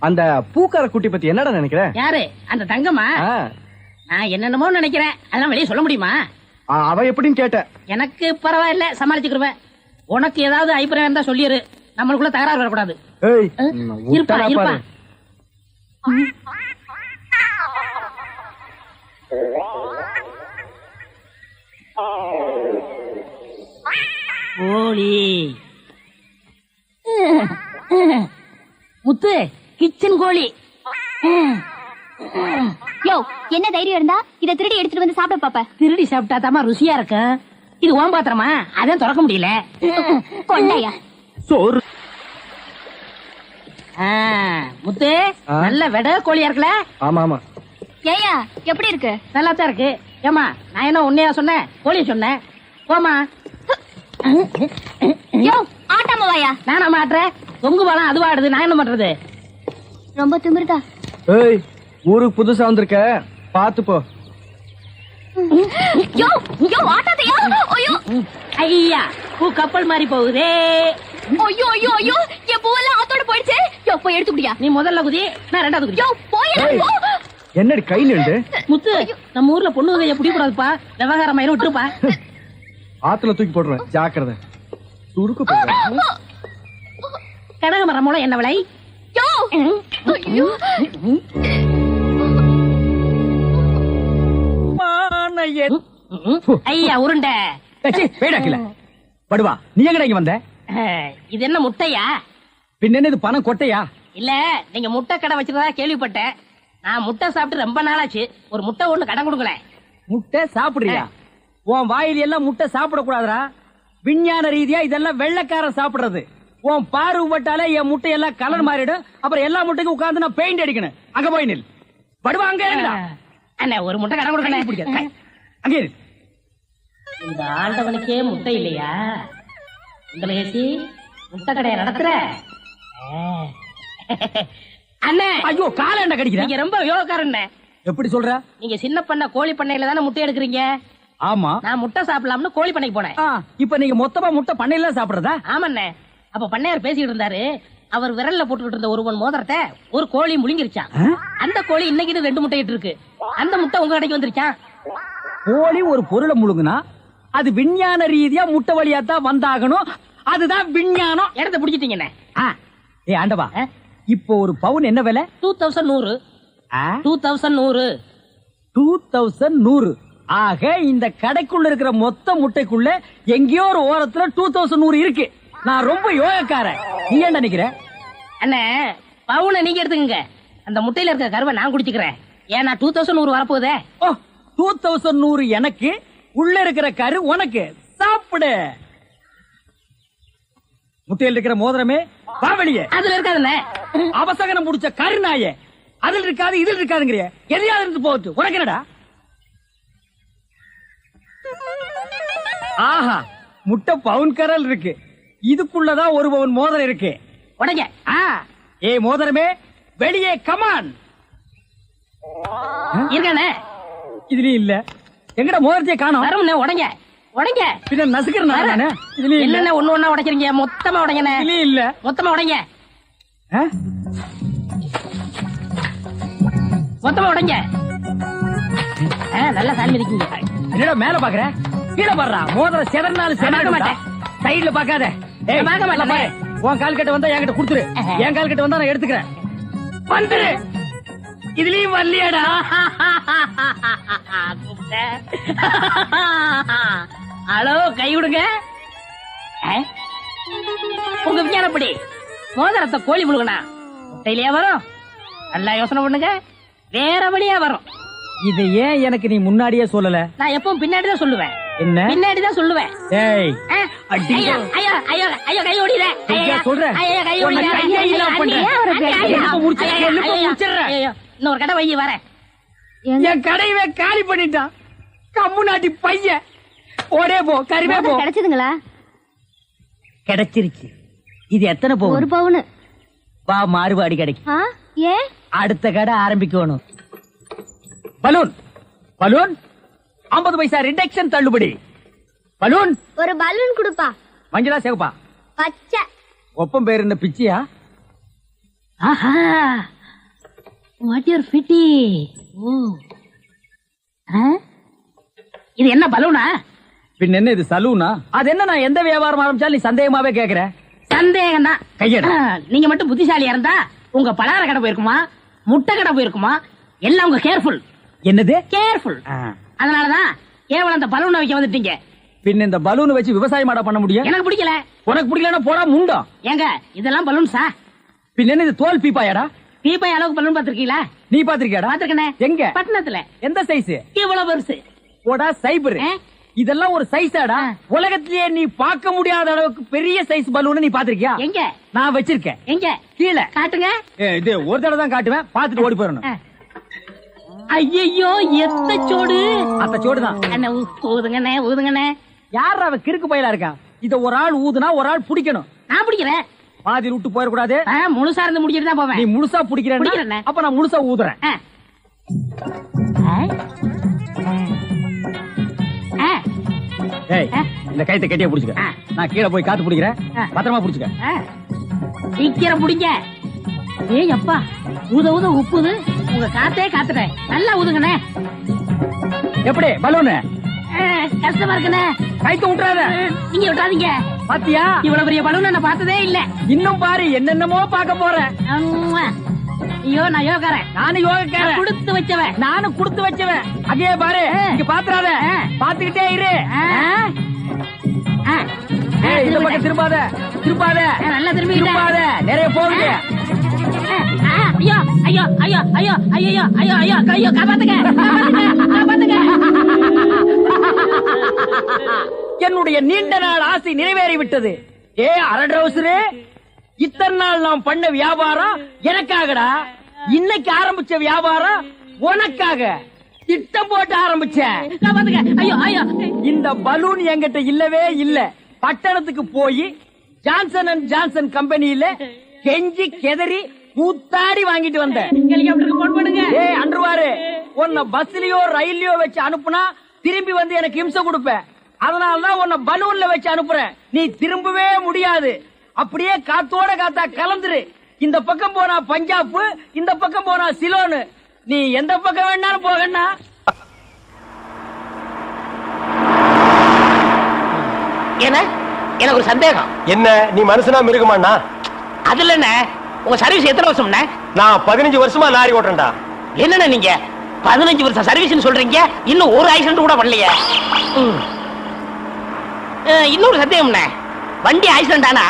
அந்த பூக்கார குட்டி பத்தி என்னடா நினைக்கிற? யாரு அந்த தங்கம்மா? நான் என்னென்னமோ நினைக்கிறேன், அதெல்லாம் வெளியே சொல்ல முடியுமா? அவ எப்படின்னு கேட்ட. எனக்கு பரவாயில்ல, சமாளிச்சுக்கிருவேன். உனக்கு ஏதாவது அபிப்பிராயம் இருந்தா சொல்லிரு, நம்மளுக்குள்ள தகராறு வரக்கூடாது. இருப்பா இருப்பா. கோழி முத்து, கிச்சன் கோழி. யோ, என்ன தைரியம் இருந்தா இத திருடி எடுத்துட்டு வந்து சாப்பிட பாப்ப? திருடி சாப்பிட்டா தாமா ருசியா இருக்கும். இது ஓம் பாத்திரமா, அதான் திறக்க முடியல. கொண்டையா சோறு. முத்து, நல்ல வெட கோழியா இருக்குல்ல? ஆமா ஆமா. ஏயா எப்படி இருக்கு? நல்லா தான் இருக்கு. ஏமா, நான் என்ன உன்னையா சொன்னேன், கோழிய சொன்னேன். போமா. யோ, ஆட்டாம வாயா. நானா மாட்டுறேன், தொங்கு பாலம் அதுவா ஆடுது, நான் என்ன பண்றது? ரொம்ப திமிர்தா. ஏய், ஊருக்கு புதுசா வந்திருக்க, பாத்து போ. யோ யோ, ஆட்டாதயா. ஐயோ ஐயா, பூ கப்பல் மாதிரி போகுதே. ஐயோ ஐயோ ஐயோ, என் பூவெல்லாம் ஆத்தோட போயிடுச்சு. யோ, போய் எடுத்து குடியா. நீ முதல்ல குதி, நான் ரெண்டாவது குதி. யோ, போய் என்னடி கை நின்று? முத்து, நம்ம ஊர்ல பொண்ணு கைய பிடிக்க கூடாதுப்பா, விவகாரம் ஆயிரம் விட்டுருப்பா. ஆத்துல தூக்கி போடுறேன், ஜாக்கிரதை. துருக்கு போடுறேன். கனகமரம் மூலம் என்ன விலை? யோ ஐயோ. ஐயா உருண்டை. படுவா, நீ எங்கடா இங்க வந்த? இது என்ன முட்டையா? பின்ன என்ன இது பணம் கொட்டையா? இல்ல, நீங்க முட்டை கடை வச்சிருந்தா கேள்விப்பட்டேன். நான் முட்டை சாப்பிட்டு ரொம்ப நாளாச்சு, ஒரு முட்டை ஒண்ணு கடன் கொடுங்களேன். முட்டை சாப்பிடுறியா? உன் வாயில எல்லாம் முட்டை சாப்பிட கூடாதுடா. விஞ்ஞான ரீதியா இதெல்லாம் வெள்ளைக்காரன் சாப்பிடுறது. உன் பார்வை பட்டாலே என் முட்டை எல்லாம் கலர் மாறிடும். அப்புறம் எல்லா முட்டைக்கும் உட்கார்ந்து நான் பெயிண்ட் அடிக்கணும். அங்க போய் நில். படுவா, அங்க அண்ணா, ஒரு முட்டை கடன் கொடுக்கல. அங்கே இந்த ஆண்டவனுக்கே முட்டை இல்லையா? இந்த ஏசி முட்டை கடையை நடத்துற அண்ணே. ஐயோ, கால என்ன கடிக்கிற? நீங்க ரொம்ப யோகக்காரன். எப்படி சொல்ற? நீங்க சின்ன பண்ண கோழி பண்ணையில தானே முட்டை எடுக்கிறீங்க? ஆமா. நான் முட்டை சாப்பிடலாம்னு கோழி பண்ணைக்கு போனேன். இப்ப நீங்க மொத்தமா முட்டை பண்ணையில சாப்பிடுறதா? ஆமாண்ணே. அப்ப பண்ணையார் பேசிட்டு இருந்தாரு. அவர் விரல்ல போட்டுக்கிட்டு இருந்த ஒருவன் மோதிரத்தை ஒரு கோழி முழுங்கிருச்சான். அந்த கோழி இன்னைக்கு 2 முட்டை இட்டு இருக்கு. அந்த முட்டை உங்க கடைக்கு வந்துருச்சான். கோழி ஒரு பொருளை முழுங்குனா அது விஞ்ஞான ரீதியா முட்டை வழியா தான் வந்தாகணும். அதுதான் விஞ்ஞானம். இடத்த பிடிச்சிட்டீங்கண்ணே. ஏ ஆண்டவா, இப்போ ஒரு பவுன் என்ன விலை? 2100. 2100. 2100. ஆக இந்த கடைக்குள்ள இருக்கிற மொத்த முட்டைக்குள்ள எங்கேயோ ஒரு ஓரத்துல 2100 இருக்கு. நான் ரொம்ப யோகக்காரன். நீ என்ன நினைக்கிற? அண்ணே, பவுனை நீங்க எடுத்துக்கங்க, அந்த முட்டையில இருக்க கருவை நான் குடிச்சுக்கிறேன். ஏன்னா 2100 வரப்போதே. 2100 எனக்கு, உள்ள இருக்கிற கரு உனக்கு. சாப்பிடு. முட்டையில் இருக்கிற மோதிரமே வா வெளியே. அதுல இருக்காதுண்ணே. அவசகனம் முடிச்ச கருநாயே, அதில் இருக்காது இதில் இருக்காதுங்கிறிய. எதையாவது இருந்து போகுது, உனக்கு என்னடா? ஆஹா, முட்டை பவுன் கரல் இருக்கு. இதுக்குள்ளதான் ஒரு பவுன் மோதிரம் இருக்கு. உடைங்க. ஏ மோதிரமே, வெளியே கமான். இருக்கானே? இதுலயும் இல்ல. எங்கட மோதிரத்தை காணோம். வரும்ண்ணே, உடைங்க உடைங்க. பின்ன நசுக்கிறேன் நானே. இதுலயும் இல்ல. என்னண்ணே ஒண்ணு ஒண்ணா உடைக்கிறீங்க? மொத்தமா உடைங்கண்ணே. இதுலயும் இல்ல. மொத்தமா உடைங்க. மொத்தமா உடைங்க. நல்லா சாமி இருக்கீங்க. என்னடா மேல பாக்குற? கீழே பாடுறா. மோதிரம் செதறனாலும் செதற மாட்டேன். சைடுல பாக்காத. பார்க்க மாட்டேன். உன் கால் கட்ட வந்தா என்கிட்ட கொடுத்துரு. என் கால் கட்ட வந்தா நான் எடுத்துக்கிறேன். வந்துரு. இதுலயும் வரலையாடா? ஹலோ, கை விடுங்க. உங்க விஞ்ஞானப்படி மோதிரத்தை கோழி முழுகனா முட்டையிலேயே வரும்? நல்லா யோசனை பண்ணுங்க, வேற வழியா வரும். இது ஏன் எனக்கு நீ முன்னாடியே சொல்லல? நான் எப்பவும் பின்னாடிதான் சொல்லுவேன். என்ன? பின்னாடிதான் சொல்லுவேன். ஏய், ஐயோ ஐயோ ஐயோ ஐயோ, கை ஓடிற. ஐயா சொல்றேன். ஐயோ, கை ஓடிற. இன்னொரு கடை வை வரேன். என் கடையவே காலி பண்ணிட்டான். கம்முனாட்டி பையன். ஓடே போ, கறிவே போ. கிடைச்சதுங்களா? கிடைச்சிருச்சு. இது எத்தனை பவுன்? 1 பவுன். வா, மாறுபாடி கிடைக்கும். ஏன்? அடுத்த கடை ஆரம்பிக்கணும். பலூன் பலூன் 50 பைசா ரிடக்ஷன் தள்ளுபடி. பலூன் ஒரு பலூன் கொடுப்பா. மஞ்சளா சேவப்பா? பச்சை. ஒப்பம் பேர் என்ன பிச்சியா? ஆஹா, வாட் யூர் ஃபிட்டி. இது என்ன பலூனா? பின் என்ன இது சலூனா? அது என்ன, நான் எந்த வியாபாரம் ஆரம்பிச்சாலும் நீ சந்தேகமாவே கேக்குற. சந்தேகம் தான். கையெடு. நீங்க மட்டும் புத்திசாலியா இருந்தா உங்க பலகார கடை போயிருக்குமா, முட்டை கடை போயிருக்குமா, எல்லாம் உங்க கேர்ஃபுல். என்னது கேர்ஃபுல்? அதனாலதான் கேவலம் அந்த பலூனை வைக்க வந்துட்டீங்க. பின் இந்த பலூன் வச்சு விவசாயம் பண்ண முடியும்? எனக்கு பிடிக்கல. உனக்கு பிடிக்கலன்னா போடா முண்டம். ஏங்க இதெல்லாம் பலூன்ஸா? பின் என்ன இது தோல் பீப்பாயாடா? பீப்பாய் அளவுக்கு பலூன் பாத்திருக்கீங்களா? நீ பாத்திருக்கியாடா? பாத்திருக்கனே. எங்க? பட்டணத்துல. எந்த சைஸ்? இவ்வளவு பெருசு. போடா சைபர். இதெல்லாம் ஒரு சைஸாடா? உலகத்திலேயே நீ பார்க்க முடியாத அளவுக்கு பெரிய சைஸ் பலூன் நீ பாத்திருக்கியா? எங்க? நான் வச்சிருக்கேன். எங்க? கீழே காட்டுங்க. இது ஒரு தடவை தான் காட்டுவேன், பாத்துட்டு ஓடி போறணும். ஐயோ எத்த சோடு. அத்த சோடுதான். அண்ணே ஊதுங்கண்ணே, ஊதுங்கண்ணே. யார் அவ கிறுக்கு பயிலா இருக்கா? இத ஒரு ஆள் ஊதுனா ஒரு ஆள் பிடிக்கணும். நான் பிடிக்கிறேன். பாதி விட்டு போயிடக்கூடாது. முழுசா இருந்து முடிச்சிட்டு தான் போவேன். நீ முழுசா பிடிக்கிறேன், அப்ப நான் முழுசா ஊதுறேன். ஏய், இந்த கைத்தை கட்டியா புடிச்சுக்க. நான் கீழே போய் காத்து பிடிக்கிறேன், பத்திரமா புடிச்சுக்க. சீக்கிரம் பிடிங்க. ஏய் அப்பா, ஊத ஊத உப்புது. உங்க காத்தே காத்துட்டேன். நல்லா ஊதுங்கண்ணே. எப்படி பலூனு? கஷ்டமா இருக்குண்ணே. கைத்து விட்டுறாத. நீங்க விட்டாதீங்க. பாத்தியா, இவ்வளவு பெரிய பலூன் நான் பார்த்ததே இல்ல. இன்னும் பாரு, என்னென்னமோ பார்க்க போறேன். ஐயோ நான் யோகாரன். நானும் யோகக்காரன். கொடுத்து வச்சவன். நானும் கொடுத்து வச்சவன். அங்கே பாரு, இங்க பாத்துறாத. பாத்துக்கிட்டே இரு. இந்த பக்கம் திரும்பாத, திரும்பாத. நல்லா திரும்பி திரும்பாத, நிறைய போகுது. ஐயோ ஐயோ ஐயோ ஐயோ ஐயோ ஐயோ ஐயோ ஐயோ, காப்பாத்துங்க, காப்பாத்துங்க. என்னுடைய நீண்ட நாள் ஆசை நிறைவேறி விட்டது. ஏ அரட்ரவுசரே, இத்தனை நாள் நாம் பண்ண வியாபாரம் எனக்காகடா. இன்னைக்கு ஆரம்பிச்ச வியாபாரம் உனக்காக. திட்டம் போட்டு ஆரம்பிச்சேன். ஐயோ ஐயோ, இந்த பலூன் என்கிட்ட இல்லவே இல்ல. பட்டணத்துக்கு போய் ஜான்சன் அண்ட் ஜான்சன் கம்பெனியில கெஞ்சி கெதறி கூத்தாடி வாங்கிட்டு வந்தேன். போன் பண்ணுங்க. ஏய் அன்றுவாரு, உன்னை பஸ்லயோ ரயில்லயோ வச்சு அனுப்புனா திரும்பி வந்து எனக்கு இம்சை கொடுப்பேன். அதனாலதான் உன்னை பலூன்ல வச்சு அனுப்புறேன். நீ திரும்பவே முடியாது. அப்படியே காத்தோட காத்தா கலந்துரு. இந்த பக்கம் போனா பஞ்சாப், இந்த பக்கம் போனா சிலோனு. நீ எந்த பக்கம் வேணாலும் போகண்ணா. எனக்கு ஒரு சந்தேகம். என்ன, நீ மனுஷனா மிருகமாண்ணா? அதுல என்ன, உங்க சர்வீஸ் எத்தனை வருஷம்? நான் 15 வருஷமா லாரி ஓட்டுறேன்டா. என்னண்ணே நீங்க 15 வருஷம் சர்வீஸ் சொல்றீங்க, இன்னும் ஒரு ஆக்சிடென்ட் கூட பண்ணலையே. இன்னொரு சந்தேகம், வண்டி ஆக்சிடென்ட் ஆனா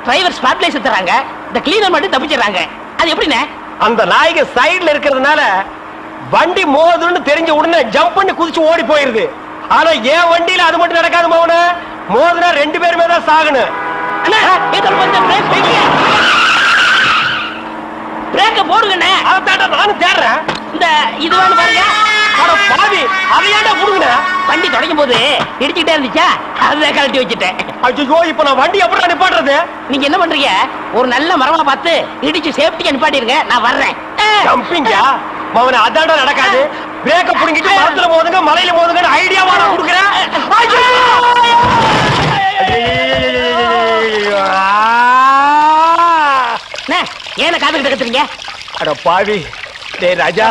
டிரைவர் ஸ்பாட்லைஸ் தராங்க, இந்த கிளீனர் மட்டும் தப்பிச்சிடறாங்க. அது எப்படிண்ணே? அந்த நாய்க்கு சைடுல இருக்கிறதுனால வண்டி மோதுன்னு தெரிஞ்ச உடனே ஜம்ப் பண்ணி குதிச்சு ஓடி போயிருது. ஆனா என் வண்டியில அது மட்டும் நடக்காது மோன. மோதுனா 2 பேருமே தான் சாகணும். பிரேக்க போடுங்கண்ணே. அதான் நானும் தேடுறேன். இந்த இது வேணும் பாருங்க. பாவி, அதையாண்டா புடுங்க. வண்டி தொடங்கும் போது இடிச்சுக்கிட்டே இருந்துச்சா, அதை கழட்டி வச்சுட்டேன். ஐயோ, இப்ப நான் வண்டி எப்படி நிப்பாட்டுறது? நீங்க என்ன பண்றீங்க, ஒரு நல்ல மரமா பார்த்து இடிச்சு சேஃப்டியா நிப்பாட்டிருங்க, நான் வர்றேன். ஜம்பிங்கா மவன, அதாண்டா நடக்காது. பிரேக்க புடுங்கிட்டு மரத்துல மோதுங்க, மலையில மோதுங்க ஐடியாவா நான் கொடுக்குறேன். ஏன காத்துக்கிட்டு கத்துறீங்க? அட பாவி, டேய் ராஜா,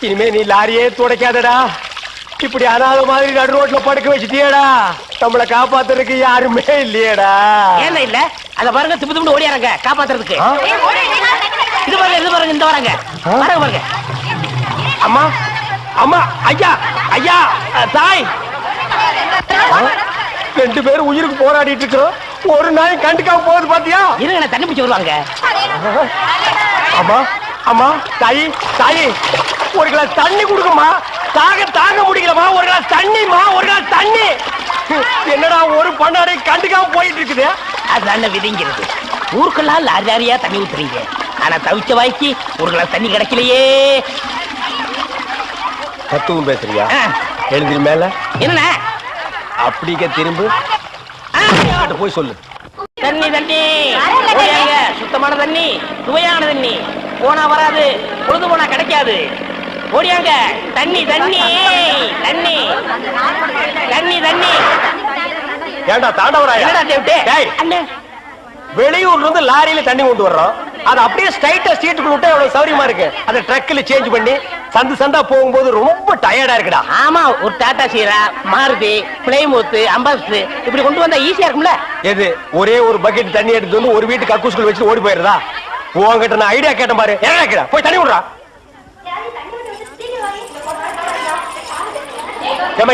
இனிமே நீ லாரியே துடைக்காதடா. இப்படி அனாத மாதிரி நடு ரோட்ல படுக்க வச்சுட்டியடா. நம்மளை காப்பாத்துறதுக்கு யாருமே இல்லையடா. ஏன் இல்ல? அத பாருங்க, திப்பு திப்பு ஓடியாரங்க காப்பாத்துறதுக்கு. இது பாருங்க, இது பாருங்க, இந்த வராங்க பாருங்க பாருங்க. அம்மா, அம்மா, ஐயா, ஐயா, தாய். 2 பேரும் உயிருக்கு போராடிட்டு இருக்கிறோம். ஒரு நாய் கண்டுக்காம போகுது பாத்தியா? இருங்க, தண்ணி பிடிச்சு வருவாங்க. அம்மா, அம்மா, தாயி, தாயி, ஒரு கிளாஸ் தண்ணி கொடுக்கமா. தாங்க முடியலமா. ஒரு கிளாஸ் தண்ணிமா, ஒரு கிளாஸ் தண்ணி. என்னடா ஒரு பண்ணாடை கண்டுக்காம போயிட்டு இருக்குது. அதுதான் விதிங்கிறது. ஊருக்கெல்லாம் லாரி லாரியா தண்ணி ஊத்துறீங்க, ஆனா தவிச்ச வாய்க்கு ஒரு கிளாஸ் தண்ணி கிடைக்கலையே. தத்துவம் பேசுறியா? எழுந்திரி மேல. என்ன அப்படிக்க திரும்ப போய் சொல்லு. தண்ணி தண்ணி, சுத்தமான தண்ணி, சுவையான தண்ணி. போனா வராது, பொழுது போனா கிடைக்காது. ஓடியாங்க. தண்ணி தண்ணி தண்ணி தண்ணி தண்ணி. ஏண்டா தாண்டவராயா? அண்ணே, வெளியூர்ல இருந்து லாரியில தண்ணி கொண்டு வர்றோம். அது அப்படியே ஸ்ட்ரைட்டா ஸ்ட்ரீட்டுக்குள்ள விட்டா எவ்வளவு சௌரியமா இருக்கு. அந்த ட்ரக்ல சேஞ்ச் பண்ணி சந்து சந்தா போகும்போது ரொம்ப டயர்டா இருக்குடா. ஆமா, ஒரு டாடா சீரா, மாருதி, பிளைமூத், அம்பாஸ்டர் இப்படி கொண்டு வந்தா ஈஸியா இருக்கும்ல. எது ஒரே ஒரு பக்கெட் தண்ணி எடுத்து வந்து ஒரு வீட்டு கக்கூஸ்குள்ள வச்சு ஓடி போயிருதா? உங்ககிட்ட நான் ஐடியா கேட்டேன் பாரு. என்ன கேட்டா போய் தண்ணி விடுறா.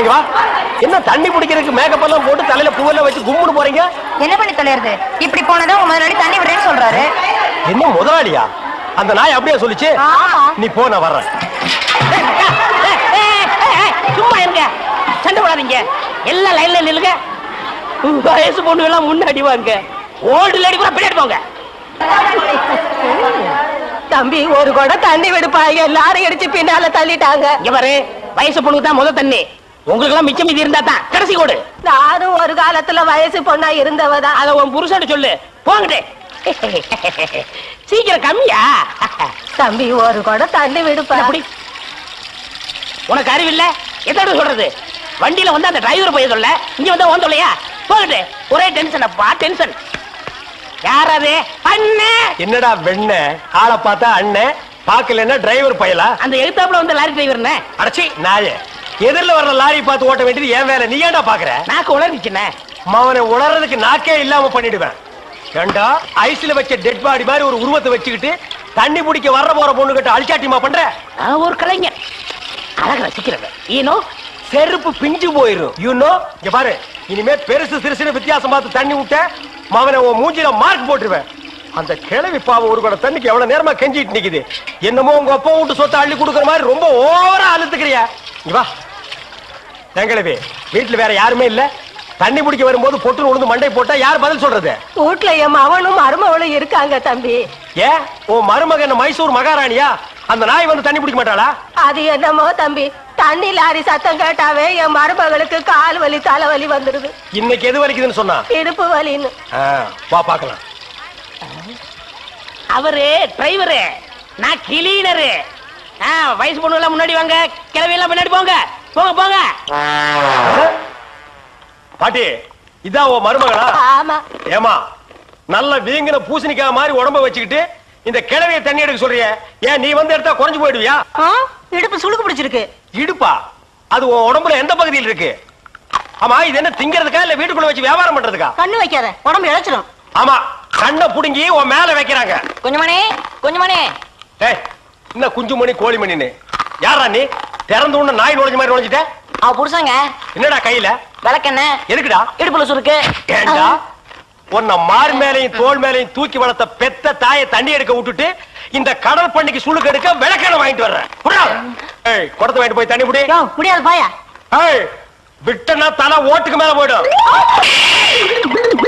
வா. என்ன தண்ணி பிடிக்கிறதுக்கு மேக்கப் எல்லாம் போட்டு தலையில பூவெல்லாம் வச்சு கும்பிட்டு போறீங்க? என்ன பண்ணி தொலைறது? இப்படி போனதான் உங்க முதலாளி தண்ணி விடுறேன்னு சொல்றாரு. என்ன முதலாளியா? அந்த நாய் அப்படியே சொல்லிச்சு. நீ போ, நான் வர்றேன். சும்மா இருங்க, சண்டை போடாதீங்க. எல்லாம் லைன்ல நில்லுங்க. வயசு பொண்ணு எல்லாம் முன்னாடி வாங்க, ஓல்டு லேடி கூட பின்னாடி போங்க. தம்பி, ஒரு குடம் தண்ணி விடுப்பாங்க, எல்லாரும் அடிச்சு பின்னால தள்ளிட்டாங்க. இங்க பாரு, வயசு பொண்ணுக்கு தான் முதல் தண்ணி. உங்களுக்கு எல்லாம் மிச்சம் மீதி இருந்தா தான் கடைசி கோடு. நானும் ஒரு காலத்துல வயசு பொண்ணா இருந்தவதான். அத உன் புருஷன் சொல்லு. போங்கடே. சீக்கிரம் கம்மியா? தம்பி, ஒரு குடம் தண்ணி விடுப்பா. உனக்கு அறிவில்ல? எத்தனை சொல்றது? வண்டியில வந்து அந்த டிரைவர் போய் சொல்ல, இங்க வந்து ஓன் சொல்லையா? போகட்டே. ஒரே டென்ஷன் அப்பா, டென்ஷன். யாராவது? அண்ணே. என்னடா வெண்ண ஆளை பார்த்தா அண்ணன், பாக்கலன்னா டிரைவர் பயலா? அந்த எழுத்தாப்புல வந்து லாரி டிரைவர். அடச்சி நாயே, எதிரில வர்ற லாரி பார்த்து ஓட்ட வேண்டியது ஏன் வேலை? நீ ஏன்டா பாக்குற? நாக்கு உளறிச்சுனே. மவனை உளறதுக்கு நாக்கே இல்லாம பண்ணிடுவேன். ஏண்டா ஐஸ்ல வச்ச டெட் பாடி மாதிரி ஒரு உருவத்தை வச்சுக்கிட்டு தண்ணி பிடிக்க வர்ற போற பொண்ணு கிட்ட அழிச்சாட்டிமா பண்ற? ஒரு கலைஞர் அழகு ரசிக்கிறது. ஈனோ செருப்பு பிஞ்சு போயிரும். யூனோ இங்க பாரு, இனிமே பெருசு சிறுசுன்னு வித்தியாசம் பார்த்து தண்ணி விட்ட மவனை உன் மூஞ்சில மார்க் போட்டுருவேன். அந்த கிழவி பாவம் ஒரு கூட தண்ணிக்கு எவ்வளவு நேரமா கெஞ்சிட்டு நிக்குது. என்னமோ உங்க அப்பா விட்டு சொத்தை அள்ளி கொடுக்குற மாதிரி ரொம்ப ஓவரா அழுத்துக்கிறியா? இங்க வா. கிழவி, வீட்டுல வேற யாருமே இல்ல. தண்ணி பிடிக்க வரும்போது பொட்டு உழுந்து மண்டை போட்டா யார் பதில் சொல்றது? வீட்டுல என் மவனும் மருமவளும் இருக்காங்க தம்பி. ஏன் உன் மருமக என்ன மைசூர் மகாராணியா? அந்த நாய் வந்து தண்ணி பிடிக்க மாட்டாளா? அது என்னமோ தம்பி, தண்ணி லாரி சத்தம் கேட்டாவே என் மருமகளுக்கு கால் வலி தலைவலி வந்துருது. இன்னைக்கு எது வலிக்குதுன்னு சொன்னா? இடுப்பு வலின்னு. வா பாக்கலாம். அவரு டிரைவரு, நான் கிளீனரு. வயசு பொண்ணு எல்லாம் முன்னாடி வாங்க, கிளவி எல்லாம் பின்னாடி போங்க. போங்க போங்க. பாட்டி, இதான் உன் மருமகளா? ஆமா. ஏமா, நல்ல வீங்கின பூசணிக்காய் மாதிரி உடம்ப வச்சுக்கிட்டு இந்த கிழவிய தண்ணி எடுக்க சொல்றிய? ஏன் நீ வந்து எடுத்தா குறைஞ்சு போயிடுவியா? இடுப்பு சுளுக்கு பிடிச்சிருக்கு. இடுப்பா? அது உன் உடம்புல எந்த பகுதியில் இருக்கு? ஆமா, இது என்ன திங்கிறதுக்கா இல்ல வீட்டுக்குள்ள வச்சு வியாபாரம் பண்றதுக்கா? கண்ணு வைக்காத, உடம்பு இழைச்சிடும். ஆமா, கண்ணை புடுங்கி உன் மேல வைக்கிறாங்க. குஞ்சுமணி, குஞ்சுமணி. ஏய், என்ன குஞ்சுமணி கோழிமணின்னு? யாரா நீ? திறந்து உள்ள நாய் நுழைஞ்ச மாதிரி நுழைஞ்சிட்ட? அவ புருஷங்க. என்னடா கையில? விளக்கெண்ண. எதுக்குடா? இடுப்புல சுருக்கு. ஏண்டா உன்னை மார் மேலையும் தோல் மேலையும் தூக்கி வளர்த்த பெத்த தாயை தண்ணி எடுக்க விட்டுட்டு இந்த கடல் பண்ணிக்கு சுளுக்கு எடுக்க விளக்கெண்ண வாங்கிட்டு வர்றேன். குடத்தை வாங்கிட்டு போய் தண்ணி புடி. முடியாது பாயா. விட்டனா தலை ஓட்டுக்கு மேல போயிடும்.